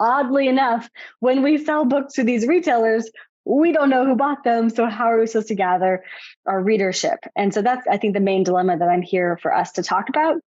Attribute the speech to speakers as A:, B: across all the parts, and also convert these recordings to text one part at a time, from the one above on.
A: oddly enough, when we sell books to these retailers, we don't know who bought them. So how are we supposed to gather our readership? And so that's, I think, the main dilemma that I'm here for us to talk about.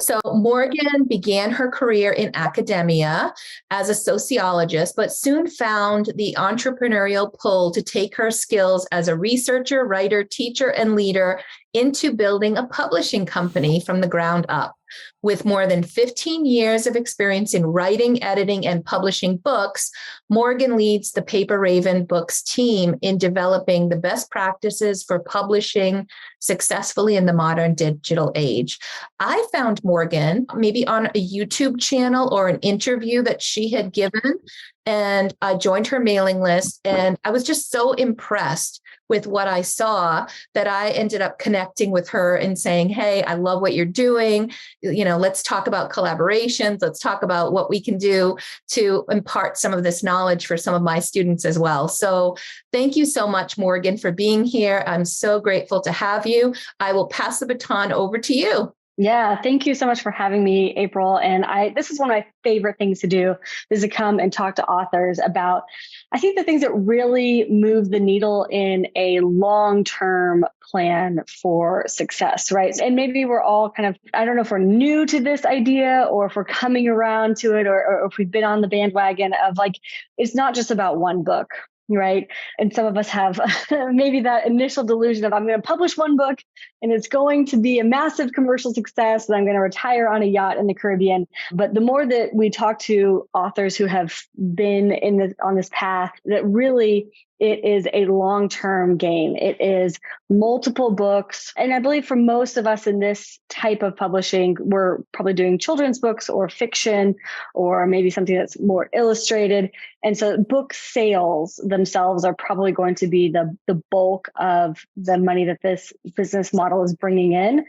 B: So Morgan began her career in academia as a sociologist, but soon found the entrepreneurial pull to take her skills as a researcher, writer, teacher, and leader into building a publishing company from the ground up. With more than 15 years of experience in writing, editing, and publishing books, Morgan leads the Paper Raven Books team in developing the best practices for publishing successfully in the modern digital age. I found Morgan maybe on a YouTube channel or an interview that she had given, and I joined her mailing list, and I was just so impressed with what I saw that I ended up connecting with her and saying, hey, I love what you're doing. Let's talk about collaborations. Let's talk about what we can do to impart some of this knowledge for some of my students as well. So thank you so much, Morgan, for being here. I'm so grateful to have you. I will pass the baton over to you.
A: Yeah, thank you so much for having me, April. And this is one of my favorite things to do, is to come and talk to authors about, I think, the things that really move the needle in a long-term plan for success, right? And maybe we're all kind of, I don't know if we're new to this idea or if we're coming around to it, or if we've been on the bandwagon of like, it's not just about one book. Right. And some of us have maybe that initial delusion of, I'm going to publish one book and it's going to be a massive commercial success and I'm going to retire on a yacht in the Caribbean. But the more that we talk to authors who have been on this path, that really it is a long-term game. It is multiple books. And I believe for most of us in this type of publishing, we're probably doing children's books or fiction, or maybe something that's more illustrated. And so book sales themselves are probably going to be the bulk of the money that this business model is bringing in.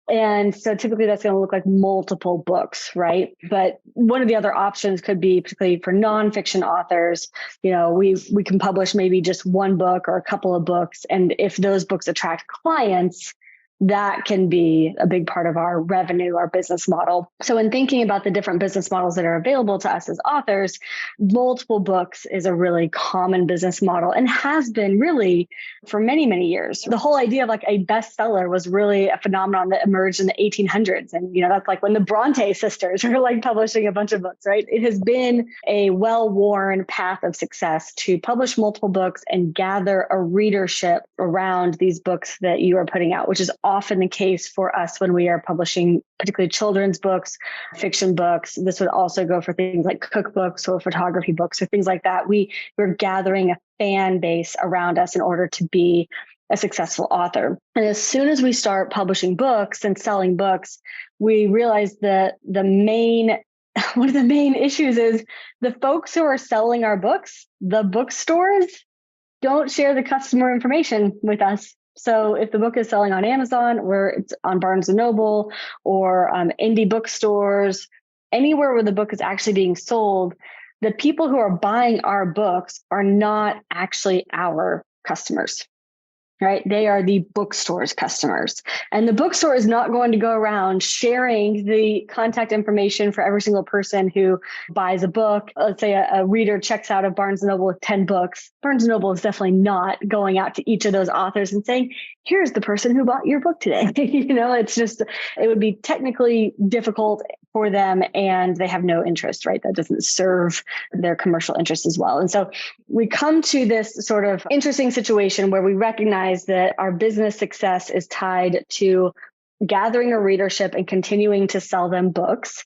A: And so typically that's going to look like multiple books, right? But one of the other options could be, particularly for nonfiction authors, we can publish maybe just one book or a couple of books. And if those books attract clients, that can be a big part of our revenue, our business model. So in thinking about the different business models that are available to us as authors, multiple books is a really common business model and has been really for many, many years. The whole idea of like a bestseller was really a phenomenon that emerged in the 1800s. And, that's like when the Bronte sisters were like publishing a bunch of books, right? It has been a well-worn path of success to publish multiple books and gather a readership around these books that you are putting out, which is often the case for us when we are publishing particularly children's books, fiction books. This would also go for things like cookbooks or photography books or things like that. We're gathering a fan base around us in order to be a successful author. And as soon as we start publishing books and selling books, we realize that one of the main issues is the folks who are selling our books, the bookstores, don't share the customer information with us. So if the book is selling on Amazon or it's on Barnes & Noble or indie bookstores, anywhere where the book is actually being sold, the people who are buying our books are not actually our customers, right? They are the bookstore's customers. And the bookstore is not going to go around sharing the contact information for every single person who buys a book. Let's say a reader checks out of Barnes & Noble with 10 books. Barnes & Noble is definitely not going out to each of those authors and saying, here's the person who bought your book today. It would be technically difficult for them and they have no interest, right? That doesn't serve their commercial interest as well. And so we come to this sort of interesting situation where we recognize that our business success is tied to gathering a readership and continuing to sell them books.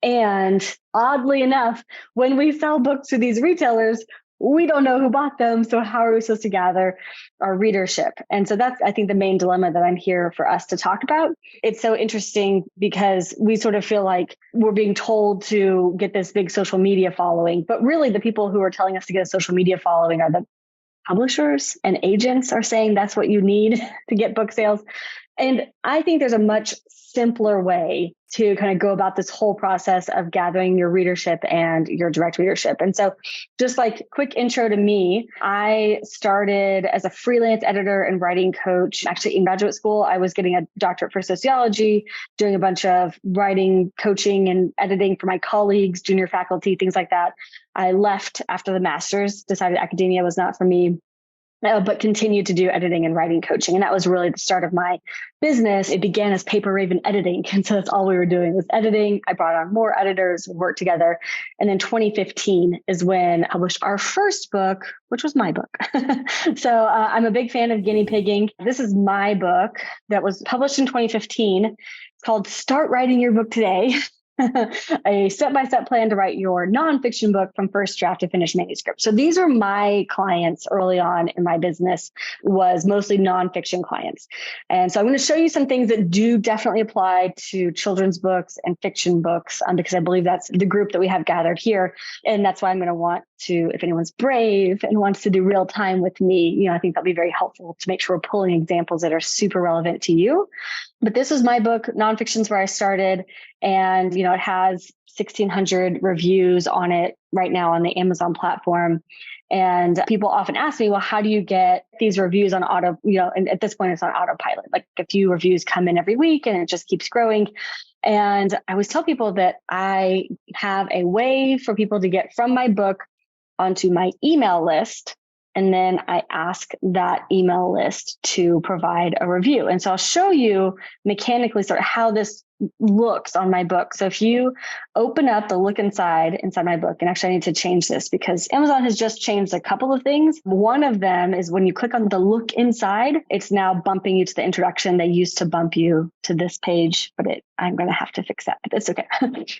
A: And oddly enough, when we sell books to these retailers, we don't know who bought them. So how are we supposed to gather our readership? And so that's, I think, the main dilemma that I'm here for us to talk about. It's so interesting because we sort of feel like we're being told to get this big social media following, but really the people who are telling us to get a social media following are the publishers and agents are saying that's what you need to get book sales. And I think there's a much simpler way to kind of go about this whole process of gathering your readership and your direct readership. And so just like quick intro to me, I started as a freelance editor and writing coach. Actually, in graduate school, I was getting a doctorate for sociology, doing a bunch of writing, coaching, and editing for my colleagues, junior faculty, things like that. I left after the master's, decided academia was not for me. But continued to do editing and writing coaching. And that was really the start of my business. It began as Paper Raven editing. And so that's all we were doing was editing. I brought on more editors, we worked together. And then 2015 is when I published our first book, which was my book. So I'm a big fan of guinea pigging. This is my book that was published in 2015. It's called Start Writing Your Book Today. A step-by-step plan to write your nonfiction book from first draft to finished manuscript. So these are my clients early on in my business, was mostly nonfiction clients. And so I'm going to show you some things that do definitely apply to children's books and fiction books, because I believe that's the group that we have gathered here. And that's why I'm going to want to, if anyone's brave and wants to do real time with me, I think that'll be very helpful to make sure we're pulling examples that are super relevant to you. But this is my book, Nonfiction's where I started. And, it has 1,600 reviews on it right now on the Amazon platform. And people often ask me, well, how do you get these reviews on auto, and at this point it's on autopilot, like a few reviews come in every week and it just keeps growing. And I always tell people that I have a way for people to get from my book onto my email list. And then I ask that email list to provide a review. And so I'll show you mechanically sort of how this looks on my book. So if you open up the look inside my book, and actually I need to change this because Amazon has just changed a couple of things. One of them is when you click on the look inside, it's now bumping you to the introduction. They used to bump you to this page, but I'm going to have to fix that. But it's okay.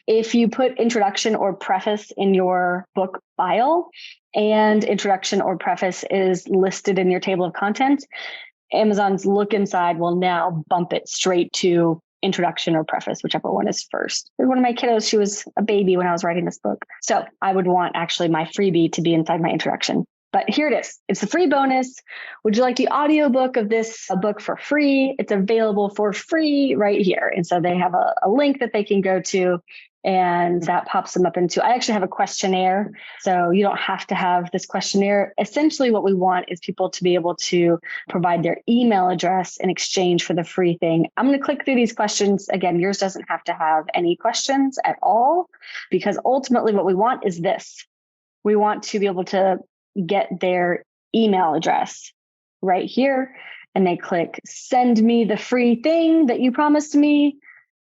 A: If you put introduction or preface in your book file, and introduction or preface is listed in your table of contents, Amazon's look inside will now bump it straight to introduction or preface, whichever one is first. One of my kiddos, she was a baby when I was writing this book. So I would want actually my freebie to be inside my introduction. But here it is. It's a free bonus. Would you like the audiobook of this book for free? It's available for free right here. And so they have a link that they can go to, and that pops them up into, I actually have a questionnaire. So you don't have to have this questionnaire. Essentially what we want is people to be able to provide their email address in exchange for the free thing. I'm going to click through these questions. Again, yours doesn't have to have any questions at all, because ultimately what we want is this. We want to be able to get their email address right here, and they click send me the free thing that you promised me.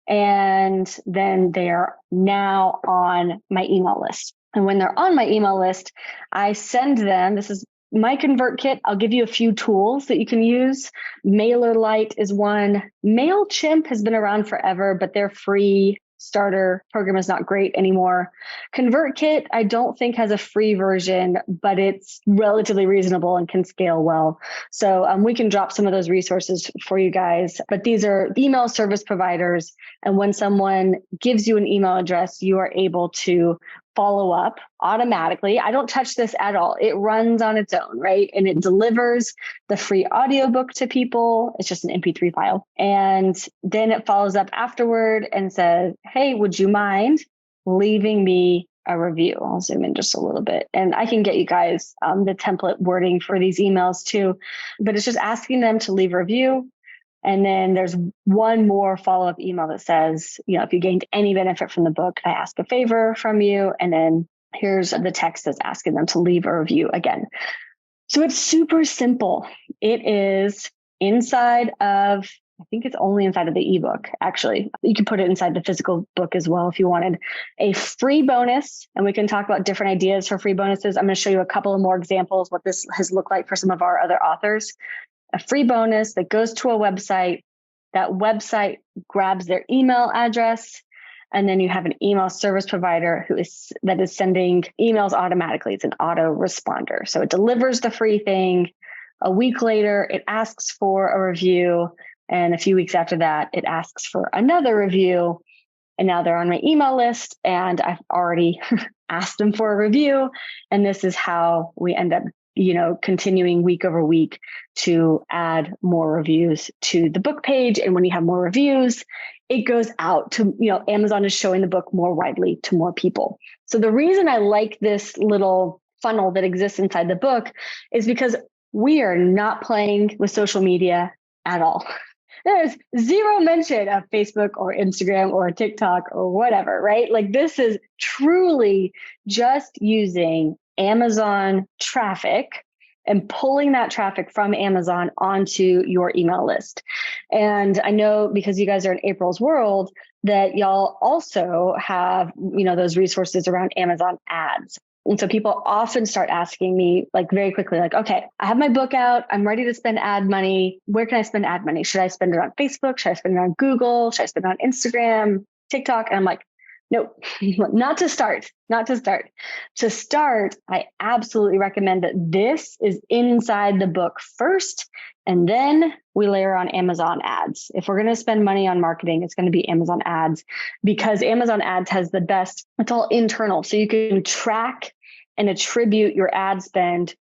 A: And then they are now on my email list. And when they're on my email list, I send them, this is my ConvertKit. I'll give you a few tools that you can use. MailerLite is one. MailChimp has been around forever, but their free starter program is not great anymore. ConvertKit, I don't think has a free version, but it's relatively reasonable and can scale well. So we can drop some of those resources for you guys. But these are email service providers. And when someone gives you an email address, you are able to follow up automatically. I don't touch this at all. It runs on its own, right? And it delivers the free audiobook to people. It's just an MP3 file. And then it follows up afterward and says, hey, would you mind leaving me a review? I'll zoom in just a little bit. And I can get you guys the template wording for these emails too. But it's just asking them to leave a review. And then there's one more follow-up email that says, if you gained any benefit from the book, I ask a favor from you. And then here's the text that's asking them to leave a review again. So it's super simple. It is inside of, I think it's only inside of the ebook, actually. You can put it inside the physical book as well if you wanted. A free bonus, and we can talk about different ideas for free bonuses. I'm going to show you a couple of more examples, what this has looked like for some of our other authors. A free bonus that goes to a website. That website grabs their email address, and then you have an email service provider that is sending emails automatically. It's an autoresponder. So it delivers the free thing. A week later, it asks for a review. And a few weeks after that, it asks for another review. And now they're on my email list, and I've already asked them for a review. And this is how we end up continuing week over week to add more reviews to the book page. And when you have more reviews, it goes out to, Amazon is showing the book more widely to more people. So the reason I like this little funnel that exists inside the book is because we are not playing with social media at all. There's zero mention of Facebook or Instagram or TikTok or whatever, right? Like this is truly just using Amazon traffic and pulling that traffic from Amazon onto your email list. And I know because you guys are in April's world that y'all also have, those resources around Amazon ads. And so people often start asking me like very quickly, like, okay, I have my book out. I'm ready to spend ad money. Where can I spend ad money? Should I spend it on Facebook? Should I spend it on Google? Should I spend it on Instagram, TikTok? And I'm like, nope, not to start. To start, I absolutely recommend that this is inside the book first, and then we layer on Amazon ads. If we're going to spend money on marketing, it's going to be Amazon ads because Amazon ads has the best, it's all internal. So you can track and attribute your ad spend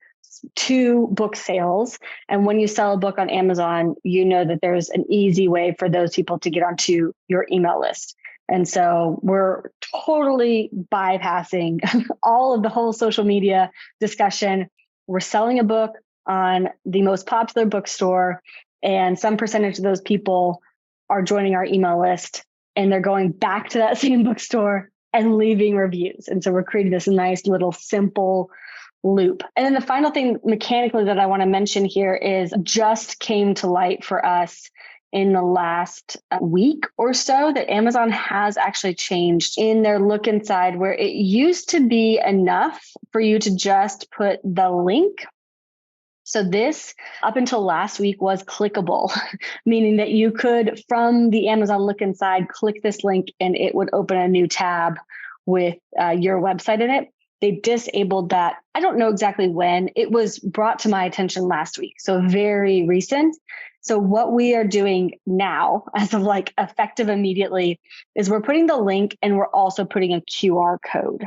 A: to book sales. And when you sell a book on Amazon, you know that there's an easy way for those people to get onto your email list. And so we're totally bypassing all of the whole social media discussion. We're selling a book on the most popular bookstore, and some percentage of those people are joining our email list, and they're going back to that same bookstore and leaving reviews. And so we're creating this nice little simple loop. And then the final thing mechanically that I want to mention here is just came to light for us in the last week or so that Amazon has actually changed in their look inside, where it used to be enough for you to just put the link. So this, up until last week, was clickable, meaning that you could, from the Amazon look inside, click this link and it would open a new tab with your website in it. They disabled that. I don't know exactly when. It was brought to my attention last week, so very recent. So what we are doing now, as of like effective immediately, is we're putting the link and we're also putting a QR code.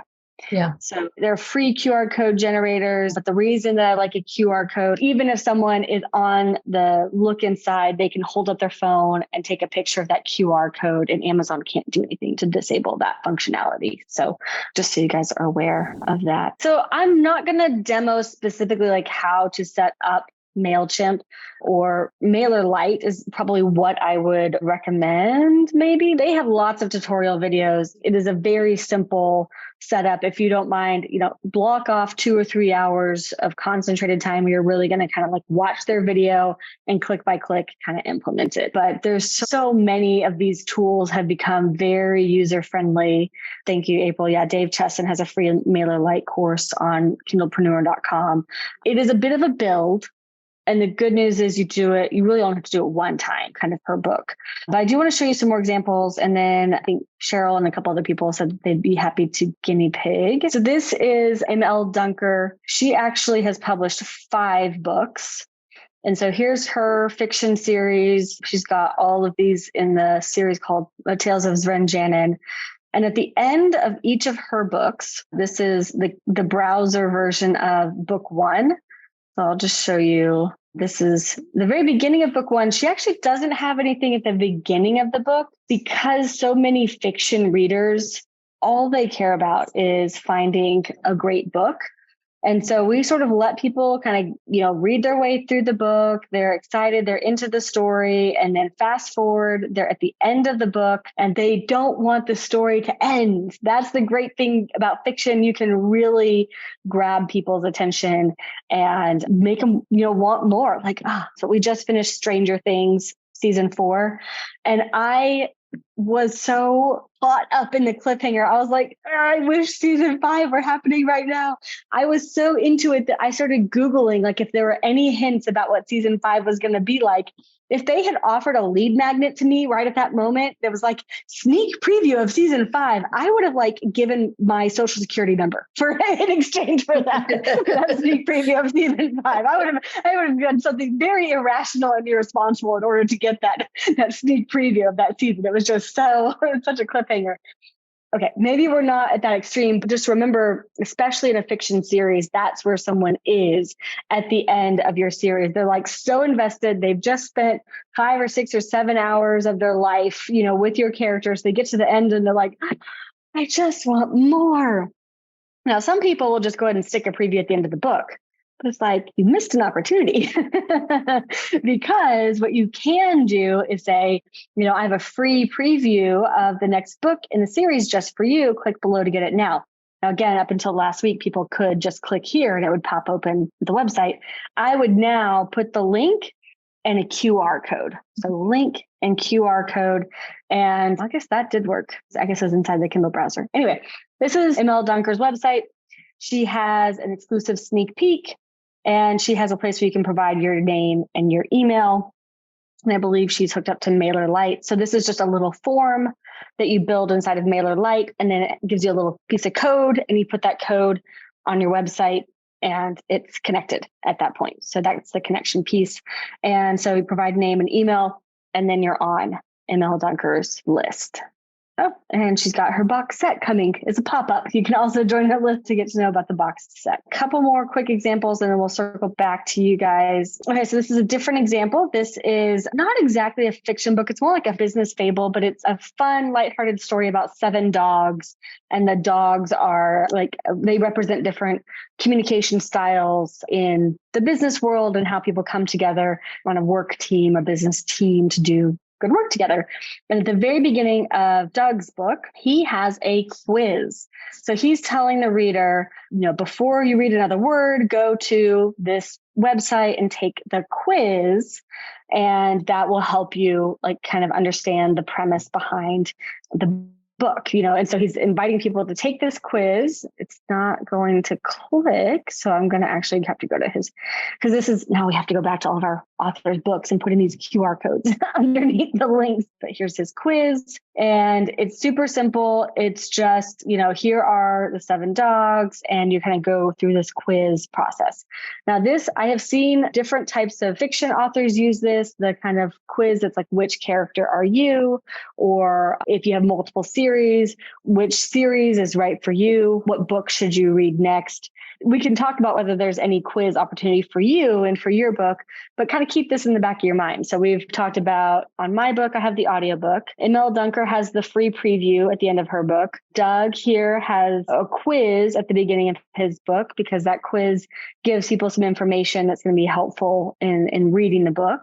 B: Yeah.
A: So they're free QR code generators. But the reason that I like a QR code, even if someone is on the look inside, they can hold up their phone and take a picture of that QR code, and Amazon can't do anything to disable that functionality. So just so you guys are aware of that. So I'm not going to demo specifically like how to set up MailChimp, or MailerLite is probably what I would recommend. Maybe they have lots of tutorial videos. It is a very simple setup. If you don't mind, block off 2 or 3 hours of concentrated time where you're really going to kind of like watch their video and click by click kind of implement it. But there's so many of these tools have become very user friendly. Thank you, April. Yeah, Dave Chesson has a free MailerLite course on kindlepreneur.com. It is a bit of a build. And the good news is you really only have to do it one time kind of per book. But I do want to show you some more examples. And then I think Cheryl and a couple other people said that they'd be happy to guinea pig. So this is ML Dunker. She actually has published 5 books. And so here's her fiction series. She's got all of these in the series called Tales of Zrenjanin. And at the end of each of her books, this is the browser version of book 1. So I'll just show you. This is the very beginning of book 1. She actually doesn't have anything at the beginning of the book because so many fiction readers, all they care about is finding a great book. And so we sort of let people kind of, read their way through the book. They're excited. They're into the story. And then fast forward, they're at the end of the book and they don't want the story to end. That's the great thing about fiction. You can really grab people's attention and make them, want more. So we just finished Stranger Things season 4. And I was so caught up in the cliffhanger. I was like, I wish season 5 were happening right now. I was so into it that I started Googling, if there were any hints about what season 5 was going to be like. If they had offered a lead magnet to me right at that moment, there was sneak preview of season 5, I would have given my social security number in exchange for that sneak preview of season 5. I would have done something very irrational and irresponsible in order to get that sneak preview of that season. It was just such a cliffhanger. okay, maybe we're not at that extreme, but just remember, especially in a fiction series, that's where someone is at the end of your series. They're like so invested. They've just spent 5 or 6 or 7 hours of their life, with your characters. They get to the end and they're like, I just want more. Now, some people will just go ahead and stick a preview at the end of the book. But it's like, you missed an opportunity because what you can do is say, I have a free preview of the next book in the series just for you. Click below to get it now. Now, again, up until last week, people could just click here and it would pop open the website. I would now put the link and a QR code. So link and QR code. And I guess that did work. I guess it was inside the Kindle browser. Anyway, this is ML Dunker's website. She has an exclusive sneak peek. And she has a place where you can provide your name and your email. And I believe she's hooked up to MailerLite. So this is just a little form that you build inside of MailerLite. And then it gives you a little piece of code. And you put that code on your website and it's connected at that point. So that's the connection piece. And so you provide name and email, and then you're on ML Dunker's list. Oh, and she's got her box set coming. It's a pop-up. You can also join her list to get to know about the box set. A couple more quick examples, and then we'll circle back to you guys. Okay, so this is a different example. This is not exactly a fiction book. It's more like a business fable, but it's a fun, lighthearted story about 7 dogs. And the dogs are they represent different communication styles in the business world and how people come together on a work team, a business team to do good work together. And at the very beginning of Doug's book, he has a quiz. So he's telling the reader, before you read another word, go to this website and take the quiz. And that will help you kind of understand the premise behind the book, and so he's inviting people to take this quiz. It's not going to click. So I'm going to actually have to go to because now we have to go back to all of our authors' books and put in these QR codes underneath the links. But here's his quiz. And it's super simple. It's just, here are the 7 dogs, and you kind of go through this quiz process. Now, I have seen different types of fiction authors use this, the kind of quiz that's like, which character are you? Or if you have multiple series, which series is right for you? What book should you read next? We can talk about whether there's any quiz opportunity for you and for your book, but kind of keep this in the back of your mind. So we've talked about, on my book, I have the audiobook. ML Dunker has the free preview at the end of her book. Doug here has a quiz at the beginning of his book, because that quiz gives people some information that's going to be helpful in reading the book.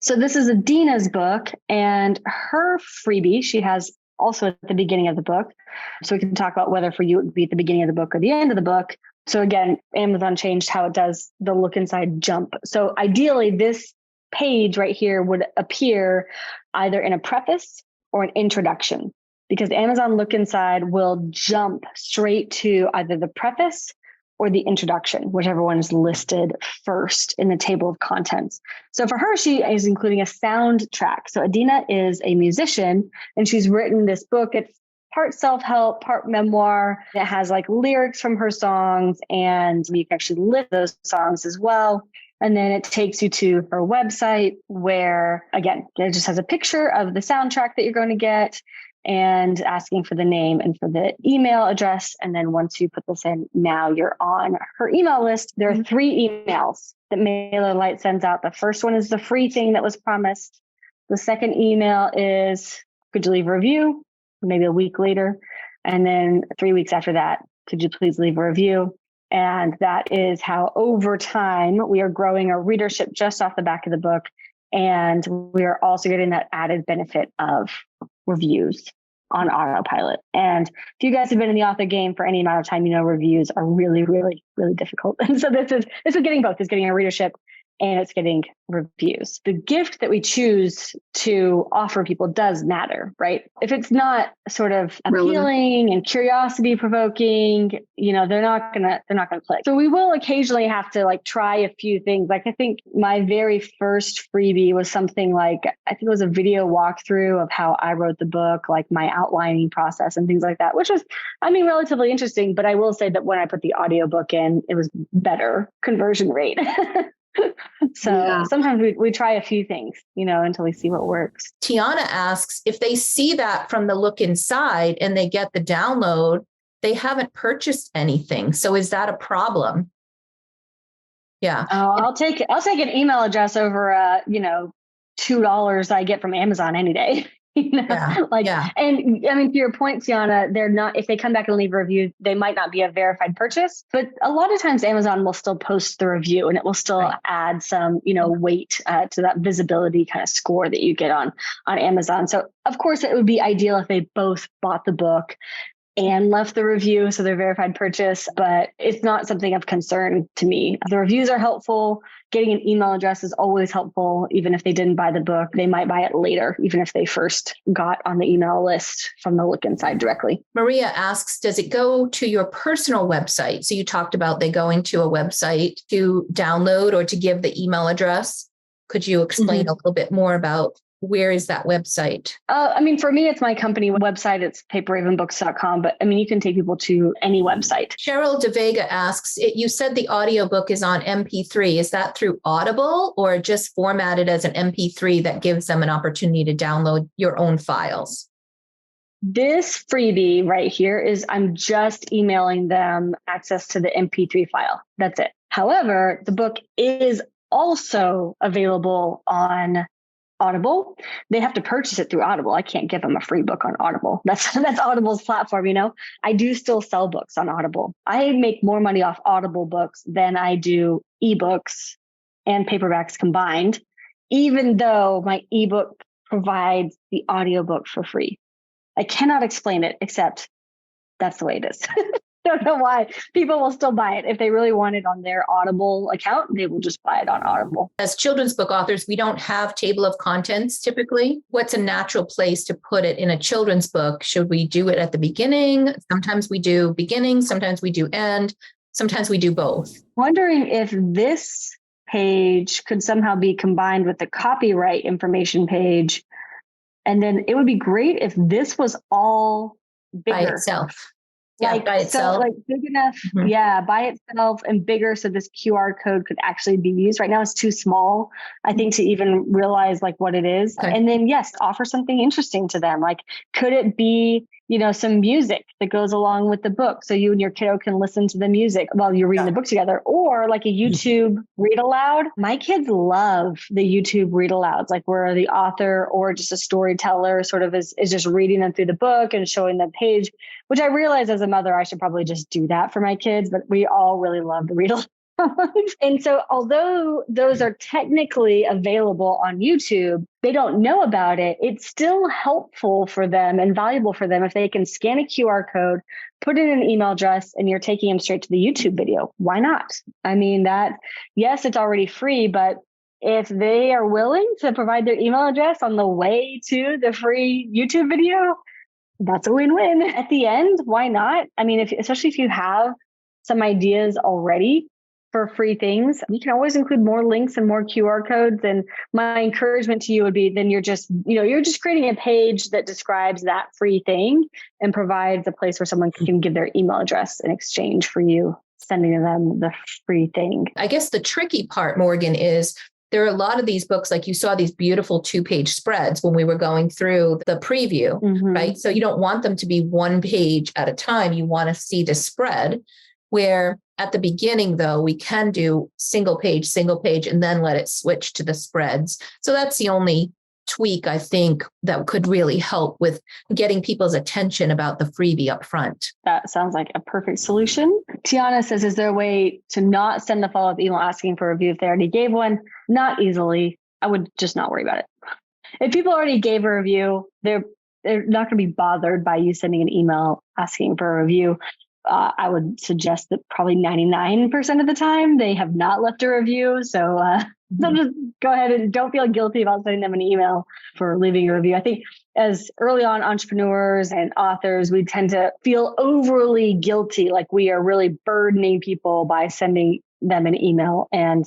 A: So this is Adina's book, and her freebie she has also at the beginning of the book. So we can talk about whether for you it would be at the beginning of the book or the end of the book. So again, Amazon changed how it does the look inside jump. So ideally, this page right here would appear either in a preface or an introduction, because Amazon Look Inside will jump straight to either the preface or the introduction, whichever one is listed first in the table of contents. So for her, she is including a soundtrack. So Adina is a musician, and she's written this book. It's part self-help, part memoir. It has lyrics from her songs, and you can actually list those songs as well. And then it takes you to her website where, again, it just has a picture of the soundtrack that you're going to get and asking for the name and for the email address. And then once you put this in, now you're on her email list. There are 3 emails that MailerLite sends out. The first one is the free thing that was promised. The second email is, could you leave a review? Maybe a week later. And then 3 weeks after that, could you please leave a review? And that is how over time we are growing our readership just off the back of the book. And we are also getting that added benefit of reviews on autopilot. And if you guys have been in the author game for any amount of time, reviews are really, really, really difficult. And so this is getting both. It's getting a readership and it's getting reviews. The gift that we choose to offer people does matter, right? If it's not sort of appealing and curiosity provoking, they're not gonna click. So we will occasionally have to try a few things. I think my very first freebie was something I think it was a video walkthrough of how I wrote the book, my outlining process and things like that, which was, relatively interesting. But I will say that when I put the audiobook in, it was better conversion rate. So sometimes we try a few things, until we see what works.
B: Tiana asks, if they see that from the look inside and they get the download, they haven't purchased anything. So is that a problem? Yeah.
A: I'll take an email address over, $2 I get from Amazon any day. And I mean, to your point, Tiana, they're not, if they come back and leave a review, they might not be a verified purchase, but a lot of times Amazon will still post the review and it will still add some, weight to that visibility kind of score that you get on Amazon. So of course it would be ideal if they both bought the book and left the review, so they're verified purchase, but it's not something of concern to me. The reviews are helpful. Getting an email address is always helpful. Even if they didn't buy the book, they might buy it later, even if they first got on the email list from the look inside directly.
B: Maria asks, does it go to your personal website? So you talked about they going to a website to download or to give the email address. Could you explain a little bit more about where is that website?
A: I mean, for me, it's my company website. It's paperravenbooks.com. But I mean, you can take people to any website.
B: Cheryl De Vega asks, you said the audiobook is on MP3. Is that through Audible or just formatted as an MP3 that gives them an opportunity to download your own files?
A: This freebie right here is I'm just emailing them access to the MP3 file. That's it. However, the book is also available on Audible. They have to purchase it through Audible. I can't give them a free book on Audible. That's Audible's platform, I do still sell books on Audible. I make more money off Audible books than I do ebooks and paperbacks combined, even though my ebook provides the audiobook for free. I cannot explain it except that's the way it is. Don't know why people will still buy it. If they really want it on their Audible account, they will just buy it on Audible.
B: As children's book authors, we don't have table of contents typically. What's a natural place to put it in a children's book? Should we do it at the beginning? Sometimes we do beginning, sometimes we do end, sometimes we do both.
A: Wondering if this page could somehow be combined with the copyright information page. And then it would be great if this was all bigger.
B: By itself. By itself.
A: So big enough, by itself and bigger. So this QR code could actually be used. Right now it's too small, I think, to even realize what it is. Okay. And then, yes, offer something interesting to them. Could it be, some music that goes along with the book? So you and your kiddo can listen to the music while you're reading the book together, or a YouTube read aloud. My kids love the YouTube read alouds, where the author or just a storyteller sort of is just reading them through the book and showing the page, which I realize as a mother, I should probably just do that for my kids, but we all really love the read aloud. And so although those are technically available on YouTube, they don't know about it. It's still helpful for them and valuable for them if they can scan a QR code, put in an email address, and you're taking them straight to the YouTube video. Why not? I mean, yes, it's already free, but if they are willing to provide their email address on the way to the free YouTube video, that's a win-win. At the end, why not? I mean, especially if you have some ideas already for free things, you can always include more links and more QR codes. And my encouragement to you would be, then you're just creating a page that describes that free thing and provides a place where someone can give their email address in exchange for you sending them the free thing.
B: I guess the tricky part, Morgan, is there are a lot of these books, like you saw these beautiful 2-page spreads when we were going through the preview, right? So you don't want them to be one page at a time. You want to see the spread, where at the beginning, though, we can do single page, and then let it switch to the spreads. So that's the only tweak, I think, that could really help with getting people's attention about the freebie up front.
A: That sounds like a perfect solution. Tiana says, is there a way to not send a follow-up email asking for a review if they already gave one? Not easily. I would just not worry about it. If people already gave a review, they're not going to be bothered by you sending an email asking for a review. I would suggest that probably 99% of the time they have not left a review. So just go ahead and don't feel guilty about sending them an email for leaving a review. I think as early on entrepreneurs and authors, we tend to feel overly guilty, like we are really burdening people by sending them an email. And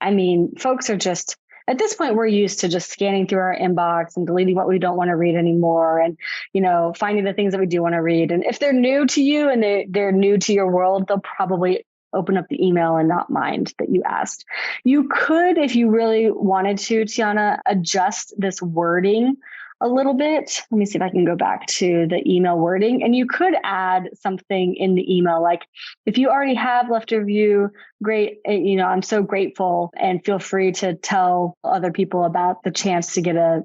A: I mean, folks are just, at this point, we're used to just scanning through our inbox and deleting what we don't want to read anymore, and finding the things that we do want to read. And if they're new to you and they're new to your world, they'll probably open up the email and not mind that you asked. You could, if you really wanted to, Tiana, adjust this wording a little bit. Let me see if I can go back to the email wording. And you could add something in the email, like if you already have left a review, great. I'm so grateful, and feel free to tell other people about the chance to get a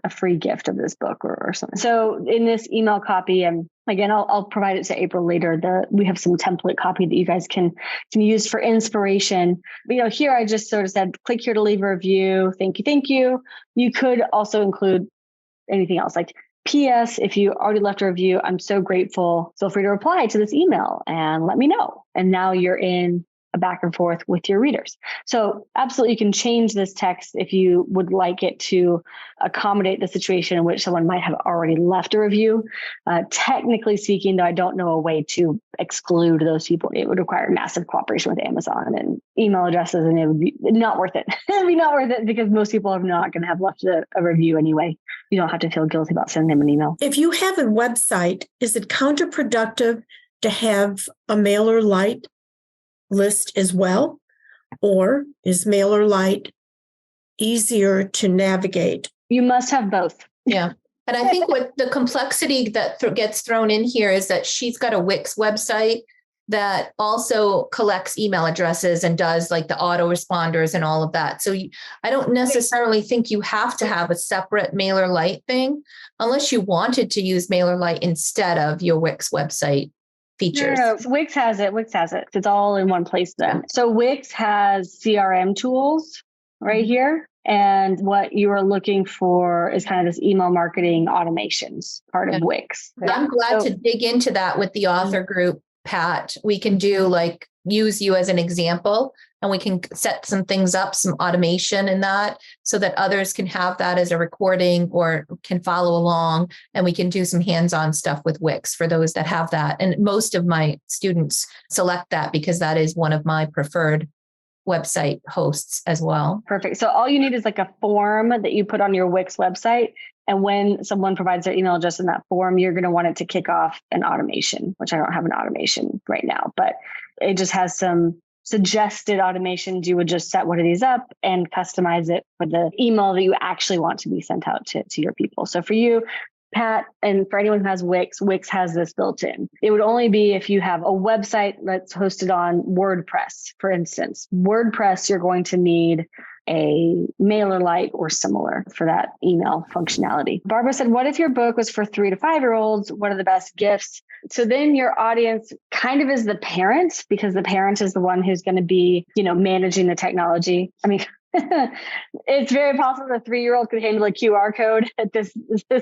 A: free gift of this book or something. So in this email copy, and again, I'll provide it to April later. We have some template copy that you guys can use for inspiration. But, here I just sort of said, click here to leave a review. Thank you. You could also include anything else, like P.S. If you already left a review, I'm so grateful. Feel free to reply to this email and let me know. And now you're in a back and forth with your readers. So absolutely, you can change this text if you would like it to accommodate the situation in which someone might have already left a review. Technically speaking, though, I don't know a way to exclude those people. It would require massive cooperation with Amazon and email addresses, and it would be not worth it. It would be not worth it because most people are not going to have left a review anyway. You don't have to feel guilty about sending them an email.
C: If you have a website, is it counterproductive to have a MailerLite list as well? Or is MailerLite easier to navigate?
A: You must have both.
B: Yeah. And I think what the complexity that gets thrown in here is that she's got a Wix website that also collects email addresses and does like the autoresponders and all of that. So I don't necessarily think you have to have a separate MailerLite thing unless you wanted to use MailerLite instead of your Wix website features.
A: No, Wix has it. It's all in one place then. So Wix has CRM tools right here. And what you are looking for is kind of this email marketing automations part of Wix.
B: I'm glad to dig into that with the author group, Pat. We can do use you as an example, and we can set some things up, some automation in that, so that others can have that as a recording or can follow along. And we can do some hands-on stuff with Wix for those that have that. And most of my students select that because that is one of my preferred website hosts as well.
A: Perfect. So all you need is like a form that you put on your Wix website. And when someone provides their email address in that form, you're going to want it to kick off an automation, which I don't have an automation right now, but it just has some suggested automations. You would just set one of these up and customize it for the email that you actually want to be sent out to your people. So for you, Pat, and for anyone who has Wix, Wix has this built in. It would only be if you have a website that's hosted on WordPress, for instance. WordPress, you're going to need a MailerLite or similar for that email functionality. Barbara said, what if your book was for 3 to 5 year olds? What are the best gifts? So then your audience kind of is the parent, because the parent is the one who's going to be, managing the technology. I mean, it's very possible the 3-year-old could handle a QR code at this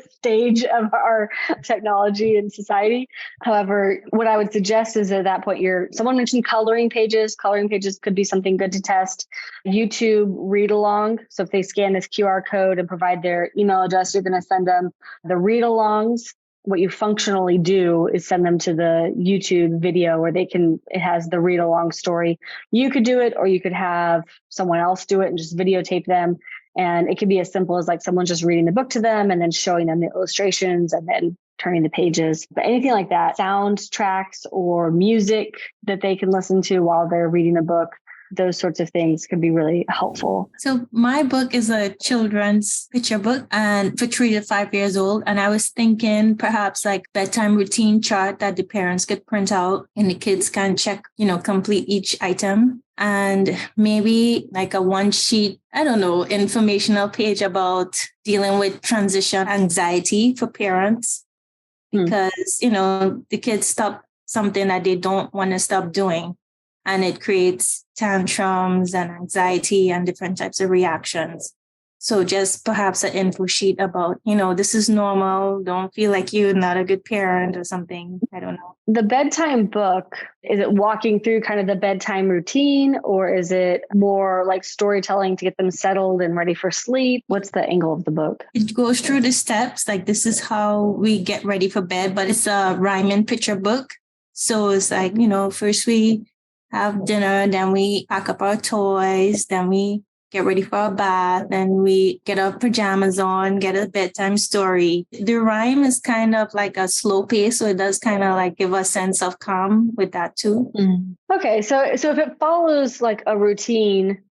A: stage of our technology and society. However, what I would suggest is at that point, someone mentioned coloring pages. Coloring pages could be something good to test. YouTube read along. So if they scan this QR code and provide their email address, you're going to send them the read alongs. What you functionally do is send them to the YouTube video where it has the read along story. You could do it, or you could have someone else do it and just videotape them. And it could be as simple as like someone just reading the book to them and then showing them the illustrations and then turning the pages. But anything like that, sound tracks or music that they can listen to while they're reading the book, those sorts of things could be really helpful.
D: So my book is a children's picture book and for 3 to 5 years old. And I was thinking perhaps like bedtime routine chart that the parents could print out and the kids can check, complete each item. And maybe like a 1-sheet, informational page about dealing with transition anxiety for parents. Because, the kids stop something that they don't want to stop doing. And it creates tantrums and anxiety and different types of reactions. So just perhaps an info sheet about, this is normal. Don't feel like you're not a good parent or something. I don't know.
A: The bedtime book, is it walking through kind of the bedtime routine, or is it more like storytelling to get them settled and ready for sleep? What's the angle of the book?
D: It goes through the steps. Like this is how we get ready for bed, but it's a rhyming picture book. So it's like, first we have dinner, then we pack up our toys, then we get ready for a bath, and we get our pajamas on, get a bedtime story. The rhyme is kind of like a slow pace, so it does kind of like give a sense of calm with that too.
A: Okay, so if it follows like a routine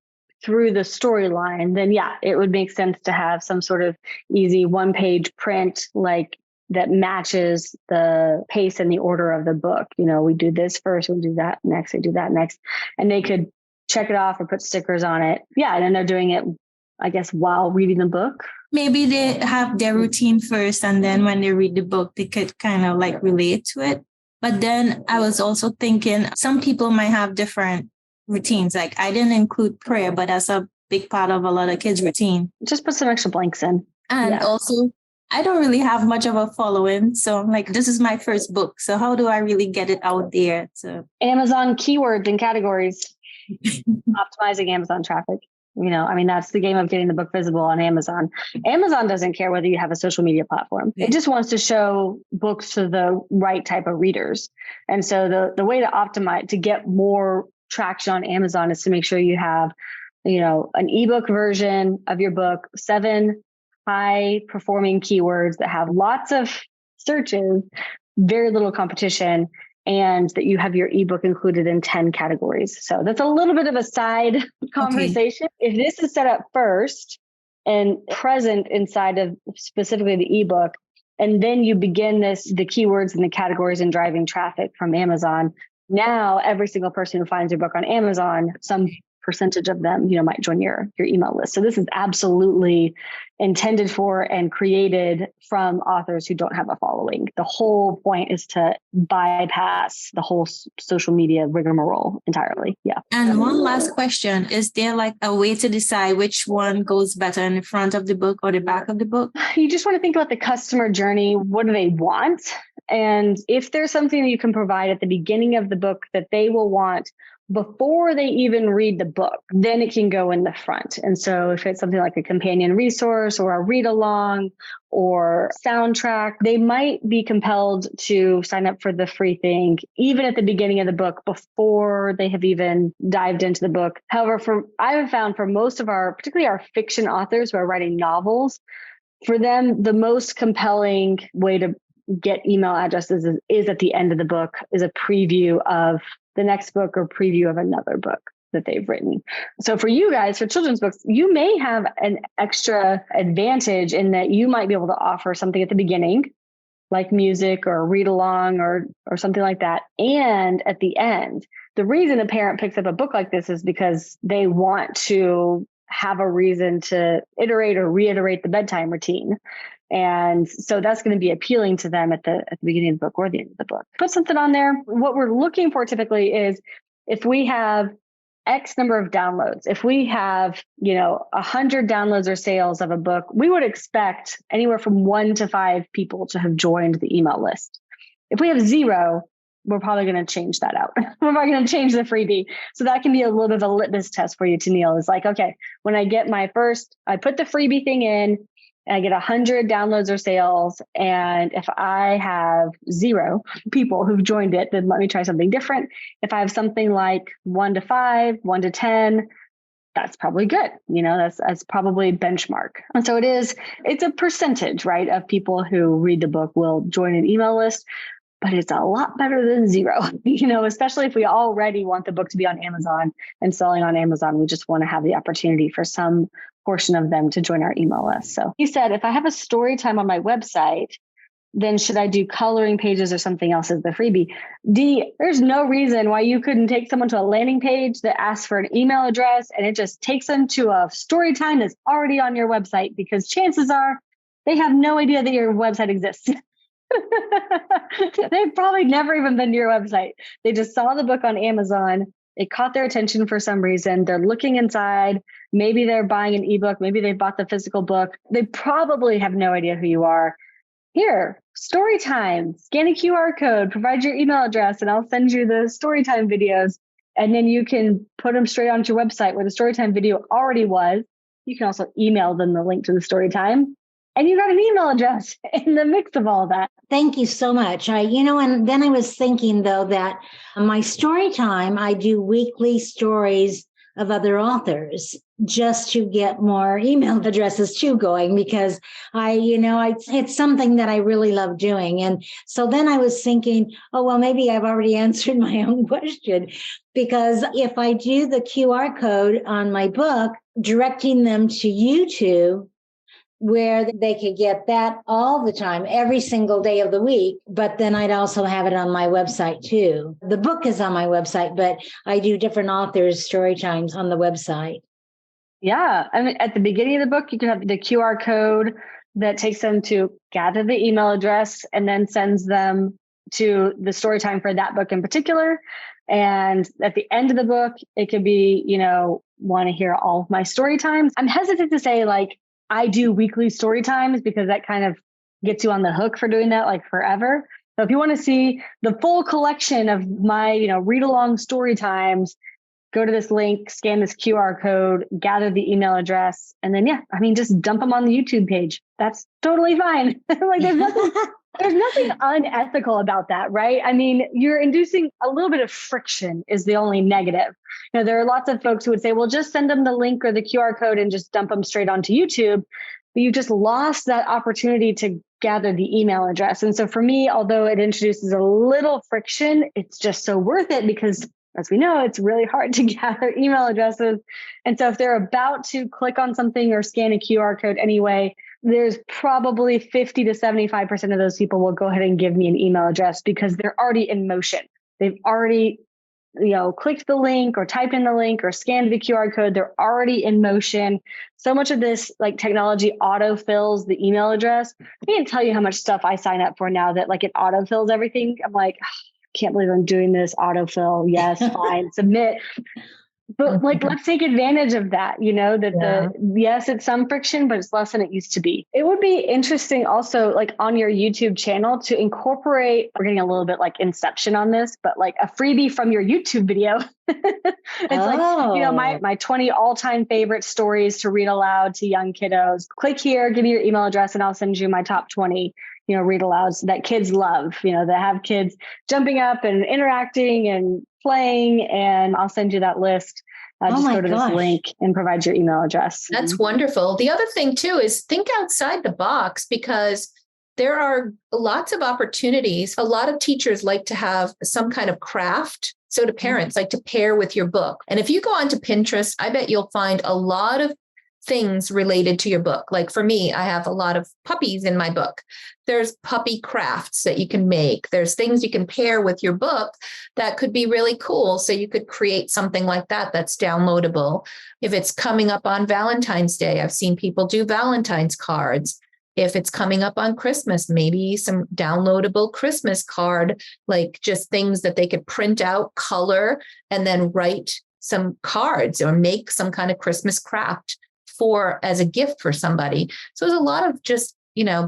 A: through the storyline, then yeah, it would make sense to have some sort of easy one-page print like that matches the pace and the order of the book. You know, we do this first, we do that next, we do that next, and they could check it off or put stickers on it. Yeah, and then they're doing it, I guess, while reading the book.
D: Maybe they have their routine first, and then when they read the book, they could kind of like relate to it. But then I was also thinking some people might have different routines. Like I didn't include prayer, but that's a big part of a lot of kids' routine.
A: Just put some extra blanks in.
D: And also, I don't really have much of a following. So I'm like, this is my first book. So how do I really get it out there? So
A: Amazon keywords and categories, optimizing Amazon traffic. You know, I mean, that's the game of getting the book visible on Amazon. Amazon doesn't care whether you have a social media platform. It just wants to show books to the right type of readers. And so the way to optimize, to get more traction on Amazon is to make sure you have, you know, an ebook version of your book, 7 high performing keywords that have lots of searches, very little competition, and that you have your ebook included in 10 categories. So that's a little bit of a side conversation. Okay. If this is set up first and present inside of specifically the ebook, and then you begin the keywords and the categories and driving traffic from Amazon, now every single person who finds your book on Amazon, some percentage of them, you know, might join your email list. So this is absolutely intended for and created from authors who don't have a following. The whole point is to bypass the whole social media rigmarole entirely. Yeah.
D: And one last question, is there like a way to decide which one goes better in the front of the book or the back of the book?
A: You just want to think about the customer journey. What do they want? And if there's something that you can provide at the beginning of the book that they will want before they even read the book, then it can go in the front. And so if it's something like a companion resource or a read along or soundtrack, they might be compelled to sign up for the free thing, even at the beginning of the book before they have even dived into the book. However, I have found for most of particularly our fiction authors who are writing novels, for them, the most compelling way to get email addresses is at the end of the book, is a preview of the next book or preview of another book that they've written. So for you guys, for children's books, you may have an extra advantage in that you might be able to offer something at the beginning, like music or read along or something like that. And at the end, the reason a parent picks up a book like this is because they want to have a reason to iterate or reiterate the bedtime routine. And so that's going to be appealing to them at the beginning of the book or the end of the book. Put something on there. What we're looking for typically is if we have X number of downloads, if we have, 100 downloads or sales of a book, we would expect anywhere from 1 to 5 people to have joined the email list. If we have 0, we're probably going to change that out. We're probably going to change the freebie. So that can be a little bit of a litmus test for you, Tennille. It's like, okay, when I get I put the freebie thing in, and I get 100 downloads or sales. And if I have 0 people who've joined it, then let me try something different. If I have something like 1 to 5, 1 to 10, that's probably good. That's probably benchmark. And so it's a percentage, right, of people who read the book will join an email list, but it's a lot better than 0, especially if we already want the book to be on Amazon and selling on Amazon. We just want to have the opportunity for some portion of them to join our email list. So he said, if I have a story time on my website, then should I do coloring pages or something else as the freebie? D, there's no reason why you couldn't take someone to a landing page that asks for an email address and it just takes them to a story time that's already on your website, because chances are they have no idea that your website exists. They've probably never even been to your website. They just saw the book on Amazon. It caught their attention for some reason. They're looking inside. Maybe they're buying an ebook. Maybe they bought the physical book. They probably have no idea who you are. Here, story time, scan a QR code, provide your email address, and I'll send you the story time videos. And then you can put them straight onto your website where the story time video already was. You can also email them the link to the story time. And you got an email address in the mix of all that.
E: Thank you so much. And then I was thinking, though, that my story time, I do weekly stories of other authors just to get more email addresses too going, because it's something that I really love doing. And so then I was thinking, oh, well, maybe I've already answered my own question, because if I do the QR code on my book, directing them to YouTube, where they could get that all the time, every single day of the week. But then I'd also have it on my website too. The book is on my website, but I do different authors' story times on the website.
A: Yeah. I mean, at the beginning of the book, you can have the QR code that takes them to gather the email address and then sends them to the story time for that book in particular. And at the end of the book, it could be, want to hear all of my story times. I'm hesitant to say I do weekly story times because that kind of gets you on the hook for doing that forever. So if you want to see the full collection of my, read along story times, go to this link, scan this QR code, gather the email address, and then, just dump them on the YouTube page. That's totally fine. There's nothing unethical about that, right? I mean, you're inducing a little bit of friction is the only negative. There are lots of folks who would say, well, just send them the link or the QR code and just dump them straight onto YouTube. But you just lost that opportunity to gather the email address. And so for me, although it introduces a little friction, it's just so worth it because, as we know, it's really hard to gather email addresses. And so if they're about to click on something or scan a QR code anyway, there's probably 50 to 75% of those people will go ahead and give me an email address because they're already in motion. They've already, clicked the link or typed in the link or scanned the QR code. They're already in motion. So much of this technology autofills the email address. I can't tell you how much stuff I sign up for now that it autofills everything. I'm like, can't believe I'm doing this autofill. Yes, fine, submit. But let's take advantage of that, yes, it's some friction, but it's less than it used to be. It would be interesting also on your YouTube channel to incorporate, we're getting a little bit Inception on this, but a freebie from your YouTube video. It's my 20 all-time favorite stories to read aloud to young kiddos. Click here, give me your email address, and I'll send you my top 20 read alouds that kids love, that have kids jumping up and interacting and playing. And I'll send you that list. Just go to this link and provide your email address.
B: That's wonderful. The other thing too is think outside the box because there are lots of opportunities. A lot of teachers like to have some kind of craft. So do parents like to pair with your book. And if you go onto Pinterest, I bet you'll find a lot of things related to your book. Like for me, I have a lot of puppies in my book. There's puppy crafts that you can make. There's things you can pair with your book that could be really cool. So you could create something like that that's downloadable. If it's coming up on Valentine's Day, I've seen people do Valentine's cards. If it's coming up on Christmas, maybe some downloadable Christmas card, just things that they could print out, color, and then write some cards or make some kind of Christmas craft as a gift for somebody. So there's a lot of just,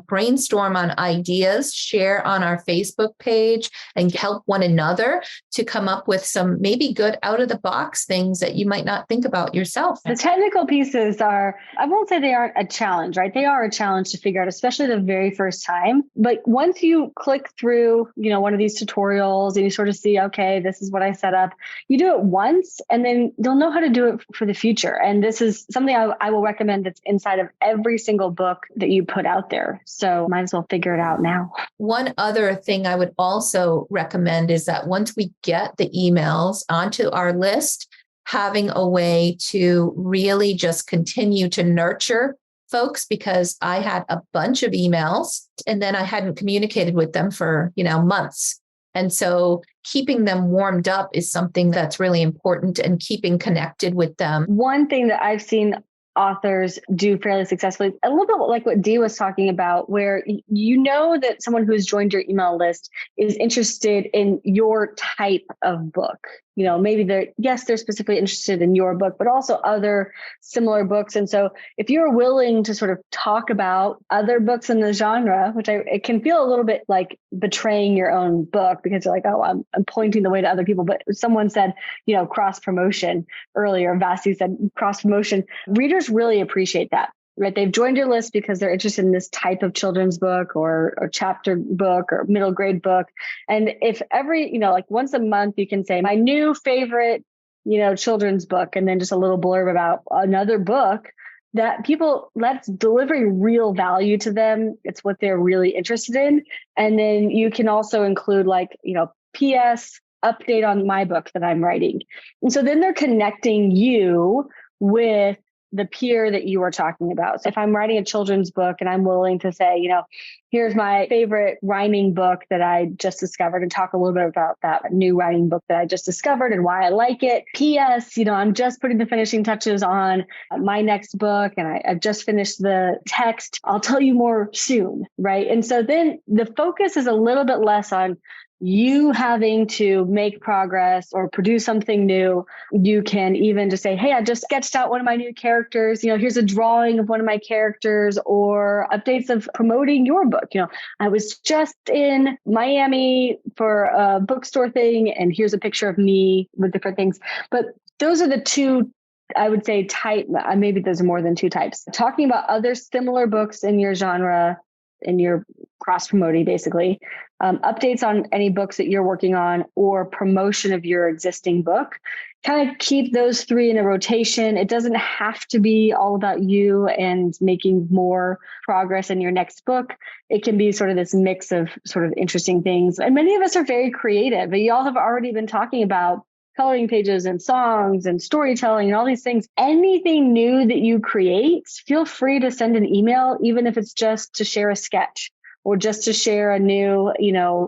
B: brainstorm on ideas, share on our Facebook page and help one another to come up with some maybe good out of the box things that you might not think about yourself.
A: The technical pieces are, I won't say they aren't a challenge, right? They are a challenge to figure out, especially the very first time. But once you click through, one of these tutorials and you sort of see, okay, this is what I set up, you do it once and then you'll know how to do it for the future. And this is something I will recommend that's inside of every single book that you put out there. So might as well figure it out now.
B: One other thing I would also recommend is that once we get the emails onto our list, having a way to really just continue to nurture folks, because I had a bunch of emails and then I hadn't communicated with them for, months. And so keeping them warmed up is something that's really important and keeping connected with them.
A: One thing that I've seen authors do fairly successfully, a little bit like what Dee was talking about, where that someone who has joined your email list is interested in your type of book. Maybe they're specifically interested in your book, but also other similar books. And so if you're willing to sort of talk about other books in the genre, which it can feel a little bit like betraying your own book because you're like, oh, I'm pointing the way to other people. But someone said, cross promotion earlier. Vasi said cross promotion. Readers really appreciate that. Right. They've joined your list because they're interested in this type of children's book or chapter book or middle grade book. And if every, once a month you can say my new favorite, children's book, and then just a little blurb about another book that's delivering real value to them. It's what they're really interested in. And then you can also include PS update on my book that I'm writing. And so then they're connecting you with the peer that you were talking about. So if I'm writing a children's book and I'm willing to say, here's my favorite rhyming book that I just discovered, and talk a little bit about that new writing book that I just discovered and why I like it. P.S., I'm just putting the finishing touches on my next book, and I've just finished the text. I'll tell you more soon, right? And so then the focus is a little bit less on you having to make progress or produce something new. You can even just say, hey, I just sketched out one of my new characters. Here's a drawing of one of my characters, or updates of promoting your book. I was just in Miami for a bookstore thing, and here's a picture of me with different things. But those are the two, I would say, type. Maybe there's more than two types. Talking about other similar books in your genre, and you're cross-promoting, basically, updates on any books that you're working on, or promotion of your existing book. Kind of keep those three in a rotation. It doesn't have to be all about you and making more progress in your next book. It can be sort of this mix of sort of interesting things. And many of us are very creative, but y'all have already been talking about coloring pages and songs and storytelling and all these things. Anything new that you create, feel free to send an email, even if it's just to share a sketch, or just to share a new,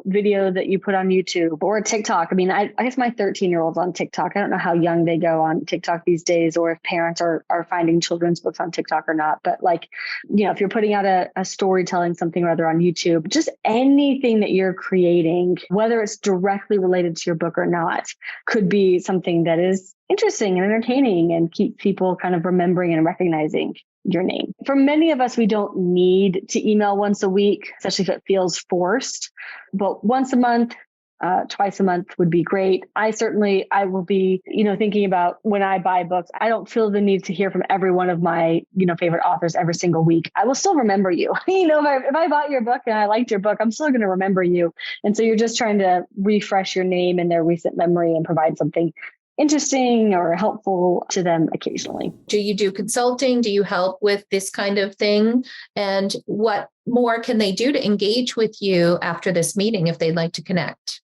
A: video that you put on YouTube or TikTok. I guess my 13-year-old's on TikTok. I don't know how young they go on TikTok these days, or if parents are finding children's books on TikTok or not. But if you're putting out a storytelling something or other on YouTube, just anything that you're creating, whether it's directly related to your book or not, could be something that is interesting and entertaining and keep people kind of remembering and recognizing your name. For many of us, we don't need to email once a week, especially if it feels forced. But once a month, twice a month would be great. I will be, thinking about when I buy books, I don't feel the need to hear from every one of my, favorite authors every single week. I will still remember you. If I bought your book and I liked your book, I'm still going to remember you. And so you're just trying to refresh your name in their recent memory and provide something interesting or helpful to them occasionally.
B: Do you do consulting? Do you help with this kind of thing? And what more can they do to engage with you after this meeting if they'd like to connect?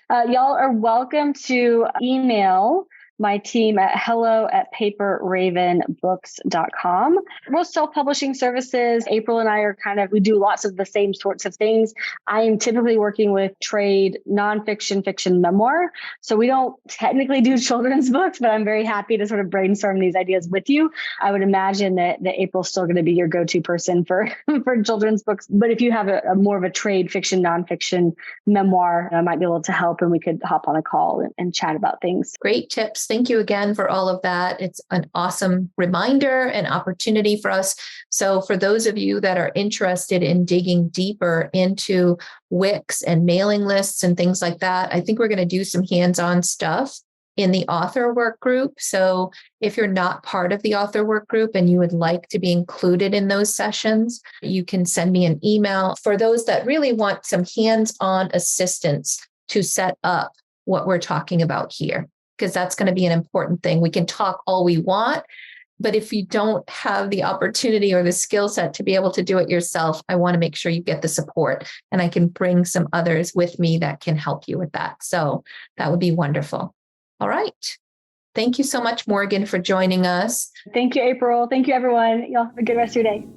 A: Y'all are welcome to email my team at hello@paperravenbooks.com. We're self-publishing services. April and I we do lots of the same sorts of things. I am typically working with trade, nonfiction, fiction, memoir. So we don't technically do children's books, but I'm very happy to sort of brainstorm these ideas with you. I would imagine that April's still going to be your go-to person for children's books. But if you have a more of a trade, fiction, nonfiction, memoir, I might be able to help, and we could hop on a call and chat about things.
B: Great tips. Thank you again for all of that. It's an awesome reminder and opportunity for us. So for those of you that are interested in digging deeper into Wix and mailing lists and things like that, I think we're going to do some hands-on stuff in the author work group. So if you're not part of the author work group and you would like to be included in those sessions, you can send me an email. For those that really want some hands-on assistance to set up what we're talking about here, because that's going to be an important thing. We can talk all we want, but if you don't have the opportunity or the skill set to be able to do it yourself, I want to make sure you get the support, and I can bring some others with me that can help you with that. So that would be wonderful. All right. Thank you so much, Morgan, for joining us.
A: Thank you, April. Thank you, everyone. Y'all have a good rest of your day.